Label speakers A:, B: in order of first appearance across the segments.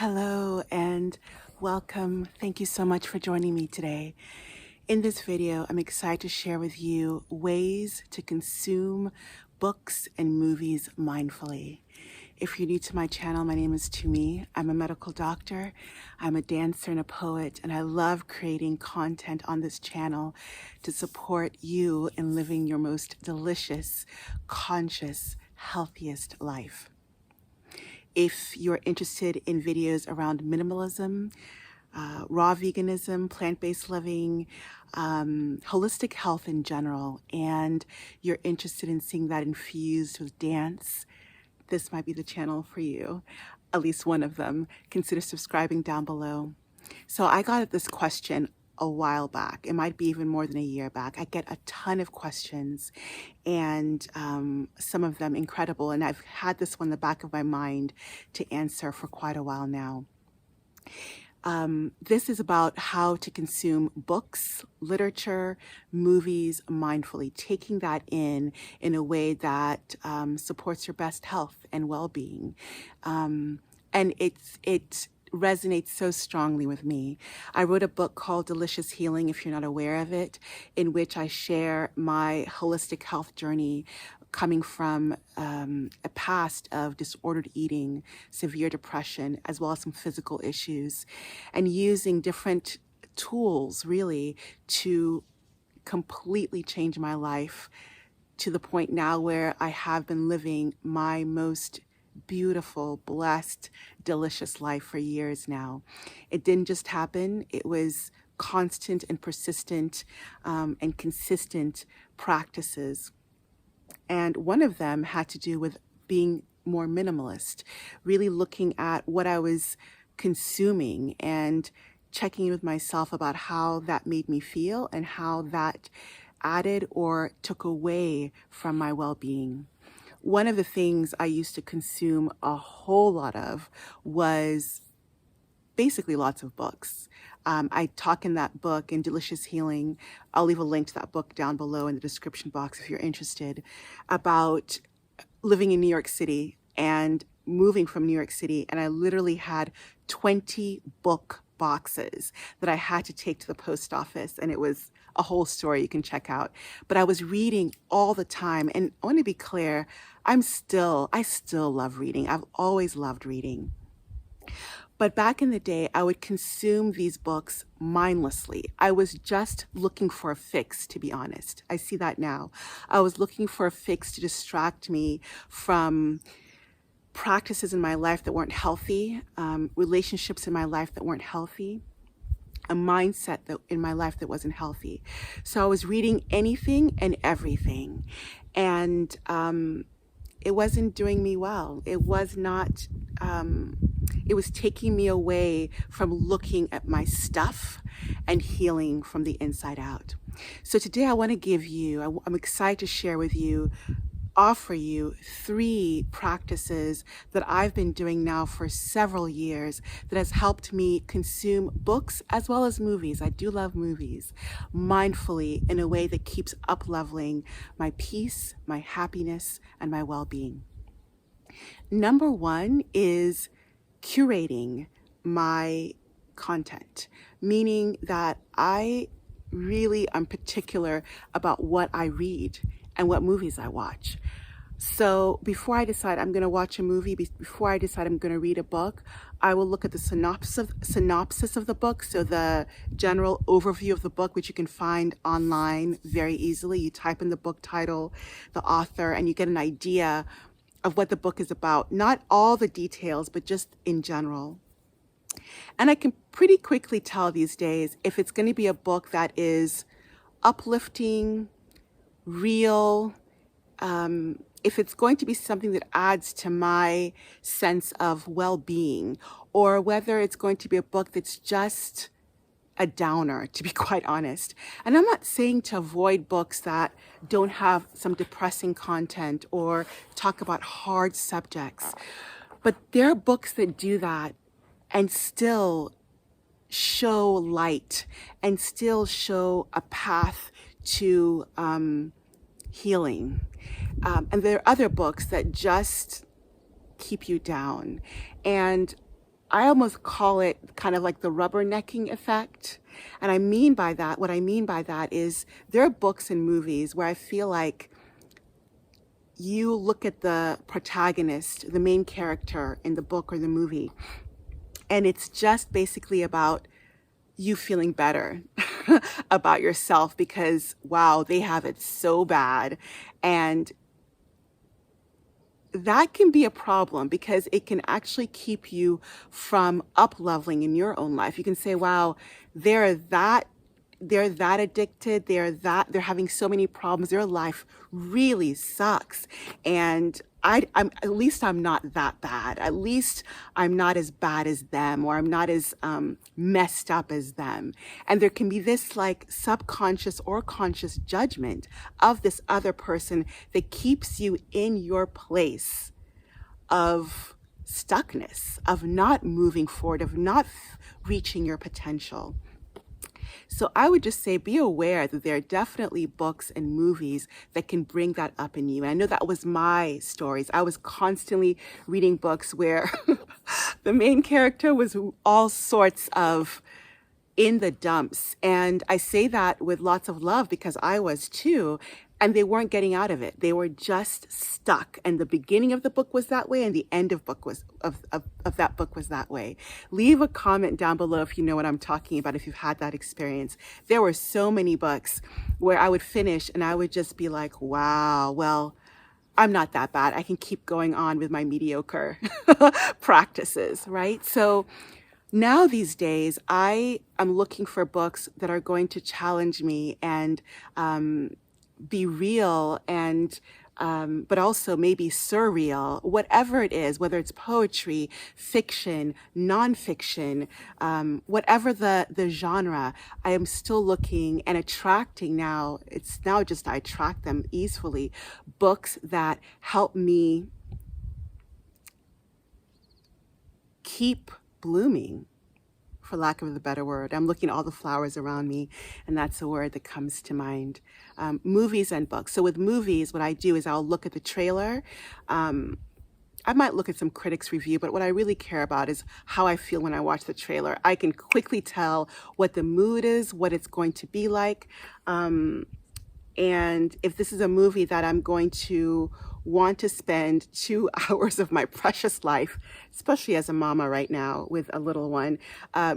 A: Hello and welcome. Thank you so much for joining me today. In this video, I'm excited to share with you ways to consume books and movies mindfully. If you're new to my channel, my name is Tumi. I'm a medical doctor, I'm a dancer and a poet, and I love creating content on this channel to support you in living your most delicious, conscious, healthiest life. If you're interested in videos around minimalism, raw veganism, plant-based living, holistic health in general, and you're interested in seeing that infused with dance, this might be the channel for you, at least one of them. Consider subscribing down below. So I got this question a while back. It might be even more than a year back. I get a ton of questions and some of them incredible. And I've had this one in the back of my mind to answer for quite a while now. This is about how to consume books, literature, movies mindfully, taking that in a way that supports your best health and well-being. And it resonates so strongly with me. I wrote a book called Delicious Healing, if you're not aware of it, in which I share my holistic health journey coming from a past of disordered eating, severe depression, as well as some physical issues, and using different tools really to completely change my life to the point now where I have been living my most beautiful, blessed, delicious life for years now. It didn't just happen. It was constant and persistent and consistent practices. And one of them had to do with being more minimalist, really looking at what I was consuming and checking in with myself about how that made me feel and how that added or took away from my well-being. One of the things I used to consume a whole lot of was basically lots of books. I talk in that book, in Delicious Healing, I'll leave a link to that book down below in the description box if you're interested, about living in New York City and moving from New York City. And I literally had 20 book boxes that I had to take to the post office. And it was a whole story you can check out. But I was reading all the time. And I want to be clear, I still love reading. I've always loved reading. But back in the day, I would consume these books mindlessly. I was just looking for a fix, to be honest. I see that now. I was looking for a fix to distract me from practices in my life that weren't healthy, relationships in my life that weren't healthy, a mindset in my life that wasn't healthy. So I was reading anything and everything. And it wasn't doing me well. It was not, it was taking me away from looking at my stuff and healing from the inside out. So today I want to give you, I'm excited to share with you, offer you 3 practices that I've been doing now for several years that has helped me consume books as well as movies. I do love movies, mindfully in a way that keeps up-leveling my peace, my happiness, and my well-being. Number 1 is curating my content, meaning that I really am particular about what I read and what movies I watch. So before I decide I'm going to watch a movie, before I decide I'm going to read a book, I will look at the synopsis of the book. So the general overview of the book, which you can find online very easily. You type in the book title, the author, and you get an idea of what the book is about. Not all the details, but just in general. And I can pretty quickly tell these days if it's going to be a book that is uplifting, real, if it's going to be something that adds to my sense of well-being, or whether it's going to be a book that's just a downer, to be quite honest. And I'm not saying to avoid books that don't have some depressing content or talk about hard subjects, but there are books that do that and still show light and still show a path to healing. And there are other books that just keep you down. And I almost call it kind of like the rubbernecking effect. And what I mean by that is there are books and movies where I feel like you look at the protagonist, the main character in the book or the movie, and it's just basically about you feeling better about yourself because, wow, they have it so bad. And that can be a problem because it can actually keep you from up leveling in your own life. You can say, wow, they're that addicted, they're having so many problems, their life really sucks. And I'm at least I'm not that bad. At least I'm not as bad as them, or I'm not as messed up as them. And there can be this like subconscious or conscious judgment of this other person that keeps you in your place of stuckness, of not moving forward, of not reaching your potential. So I would just say, be aware that there are definitely books and movies that can bring that up in you. And I know that was my stories. I was constantly reading books where the main character was all sorts of in the dumps. And I say that with lots of love because I was too. And they weren't getting out of it. They were just stuck. And the beginning of the book was that way, and the end of that book was that way. Leave a comment down below if you know what I'm talking about, if you've had that experience. There were so many books where I would finish and I would just be like, wow, well, I'm not that bad. I can keep going on with my mediocre practices, right? So now these days, I am looking for books that are going to challenge me and be real and but also maybe surreal, whatever it is, whether it's poetry, fiction, nonfiction, whatever the genre, I am still looking and attracting now. It's now just I attract them easily. Books that help me keep blooming, for lack of a better word. I'm looking at all the flowers around me, and that's a word that comes to mind. Movies and books. So with movies, what I do is I'll look at the trailer. I might look at some critics' review, but what I really care about is how I feel when I watch the trailer. I can quickly tell what the mood is, what it's going to be like. And if this is a movie that I'm going to want to spend 2 hours of my precious life, especially as a mama right now with a little one,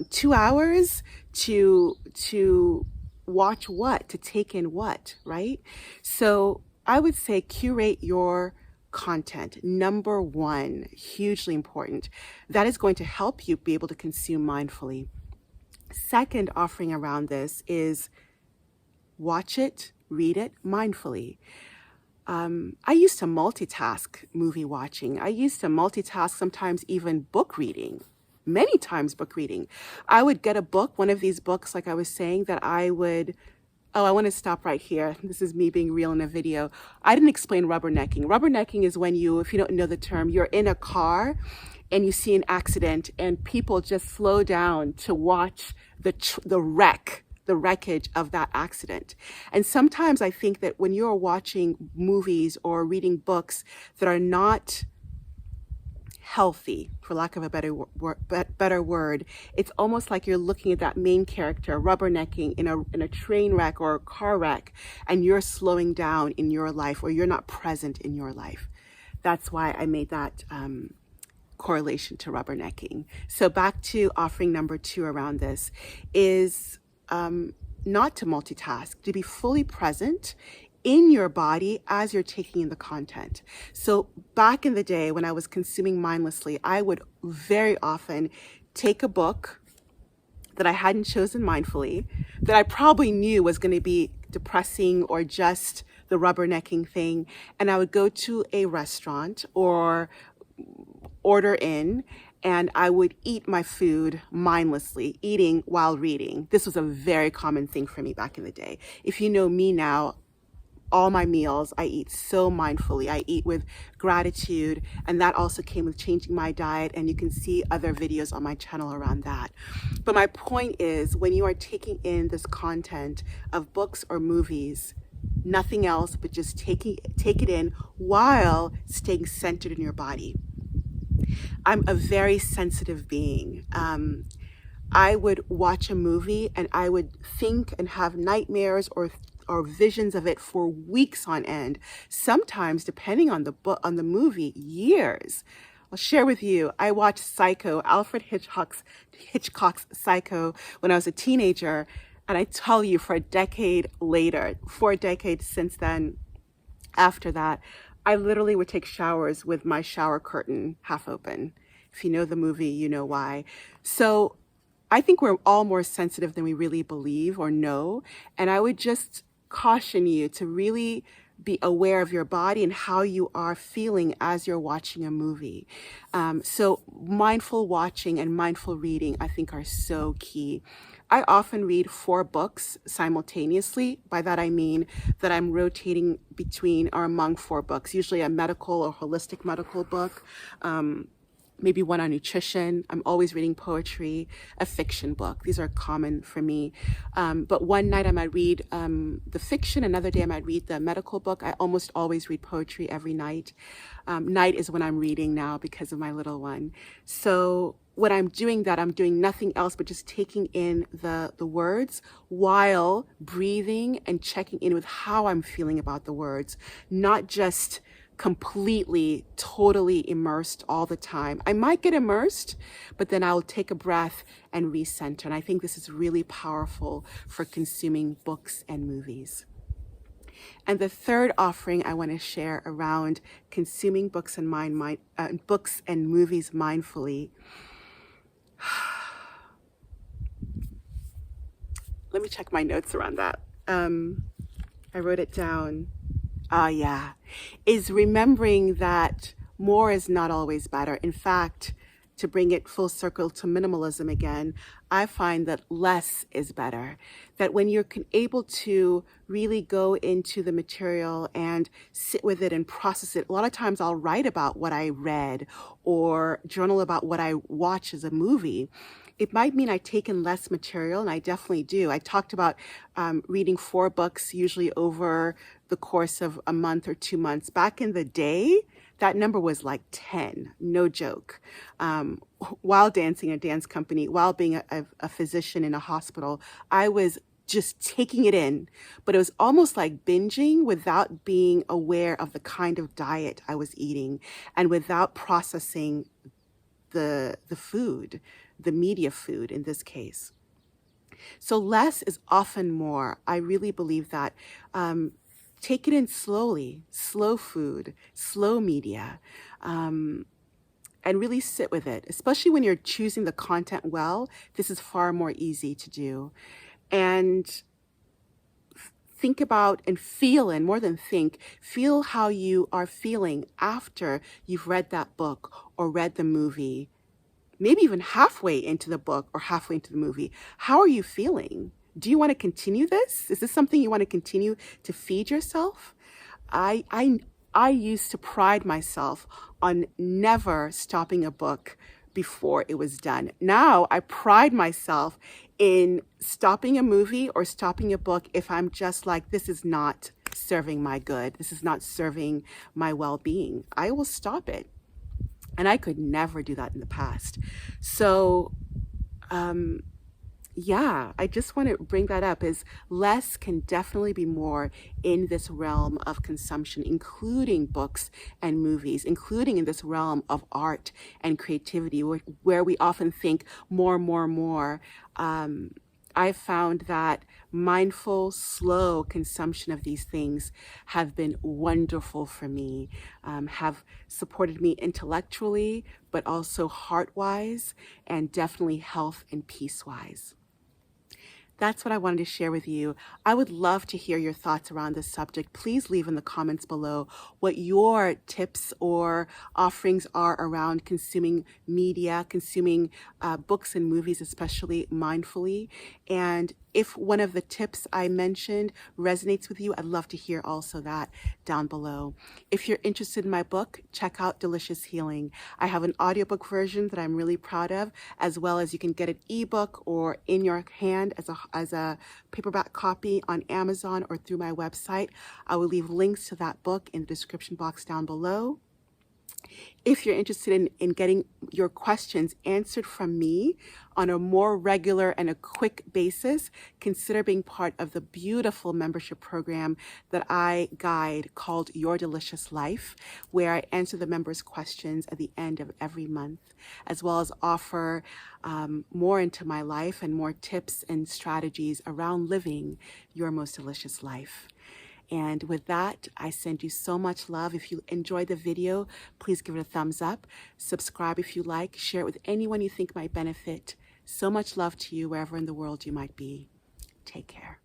A: 2 hours to watch what, to take in what, right? So I would say curate your content. Number one, hugely important. That is going to help you be able to consume mindfully. Second offering around this is watch it, read it mindfully. I used to multitask movie watching. I used to multitask sometimes even book reading, many times book reading. I would get a book, one of these books, like I was saying, that I would, I want to stop right here. This is me being real in a video. I didn't explain rubbernecking. Rubbernecking is when you, if you don't know the term, you're in a car and you see an accident and people just slow down to watch the wreckage of that accident. And sometimes I think that when you're watching movies or reading books that are not healthy, for lack of a better word, it's almost like you're looking at that main character rubbernecking in a train wreck or a car wreck, and you're slowing down in your life, or you're not present in your life. That's why I made that correlation to rubbernecking. So back to offering number 2 around this is not to multitask, to be fully present in your body as you're taking in the content. So back in the day when I was consuming mindlessly, I would very often take a book that I hadn't chosen mindfully, that I probably knew was going to be depressing or just the rubbernecking thing, and I would go to a restaurant or order in, and I would eat my food mindlessly, eating while reading. This was a very common thing for me back in the day. If you know me now, all my meals, I eat so mindfully. I eat with gratitude, and that also came with changing my diet, and you can see other videos on my channel around that. But my point is, when you are taking in this content of books or movies, nothing else but just take it in while staying centered in your body. I'm a very sensitive being. I would watch a movie and I would think and have nightmares or visions of it for weeks on end. Sometimes, depending on the book, on the movie, years. I'll share with you. I watched Psycho, Alfred Hitchcock's Psycho, when I was a teenager, and I tell you, for a decade later, for a decade since then, after that, I literally would take showers with my shower curtain half open. If you know the movie, you know why. So I think we're all more sensitive than we really believe or know. And I would just caution you to really be aware of your body and how you are feeling as you're watching a movie. So mindful watching and mindful reading, I think, are so key. I often read 4 books simultaneously. By that, I mean that I'm rotating between or among 4 books, usually a medical or holistic medical book, maybe one on nutrition. I'm always reading poetry, a fiction book. These are common for me. But one night I might read the fiction, another day I might read the medical book. I almost always read poetry every night. Night is when I'm reading now because of my little one. So when I'm doing that, I'm doing nothing else but just taking in the words while breathing and checking in with how I'm feeling about the words, not just completely, totally immersed all the time. I might get immersed, but then I'll take a breath and recenter. And I think this is really powerful for consuming books and movies. And the third offering I want to share around consuming books and books and movies mindfully. Let me check my notes around that. I wrote it down. Yeah, is remembering that more is not always better. In fact, to bring it full circle to minimalism again, I find that less is better. That when you're able to really go into the material and sit with it and process it, a lot of times I'll write about what I read or journal about what I watch as a movie. It might mean I take in less material, and I definitely do. I talked about reading 4 books, usually over the course of a month or 2 months. Back in the day, that number was like 10, no joke. While dancing in a dance company, while being a physician in a hospital, I was just taking it in, but it was almost like binging without being aware of the kind of diet I was eating and without processing the food, the media food in this case. So less is often more. I really believe that. Take it in slowly, slow food, slow media, and really sit with it, especially when you're choosing the content well. This is far more easy to do. And think about and feel, and more than think, feel how you are feeling after you've read that book or read the movie, maybe even halfway into the book or halfway into the movie. How are you feeling? Do you want to continue this? Is this something you want to continue to feed yourself? I used to pride myself on never stopping a book before it was done. Now I pride myself in stopping a movie or stopping a book if I'm just like, this is not serving my good. This is not serving my well-being. I will stop it. And I could never do that in the past. So, yeah, I just want to bring that up, is less can definitely be more in this realm of consumption, including books and movies, including in this realm of art and creativity, where we often think more, more, more. I found that mindful, slow consumption of these things have been wonderful for me, have supported me intellectually, but also heart-wise, and definitely health and peace-wise. That's what I wanted to share with you. I would love to hear your thoughts around this subject. Please leave in the comments below what your tips or offerings are around consuming media, consuming books and movies, especially mindfully. And if one of the tips I mentioned resonates with you, I'd love to hear also that down below. If you're interested in my book, check out Delicious Healing. I have an audiobook version that I'm really proud of, as well as you can get an ebook or in your hand as a paperback copy on Amazon or through my website. I will leave links to that book in the description box down below. If you're interested in getting your questions answered from me on a more regular and a quick basis, consider being part of the beautiful membership program that I guide called Your Delicious Life, where I answer the members' questions at the end of every month, as well as offer more into my life and more tips and strategies around living your most delicious life. And with that, I send you so much love. If you enjoyed the video, please give it a thumbs up. Subscribe if you like. Share it with anyone you think might benefit. So much love to you wherever in the world you might be. Take care.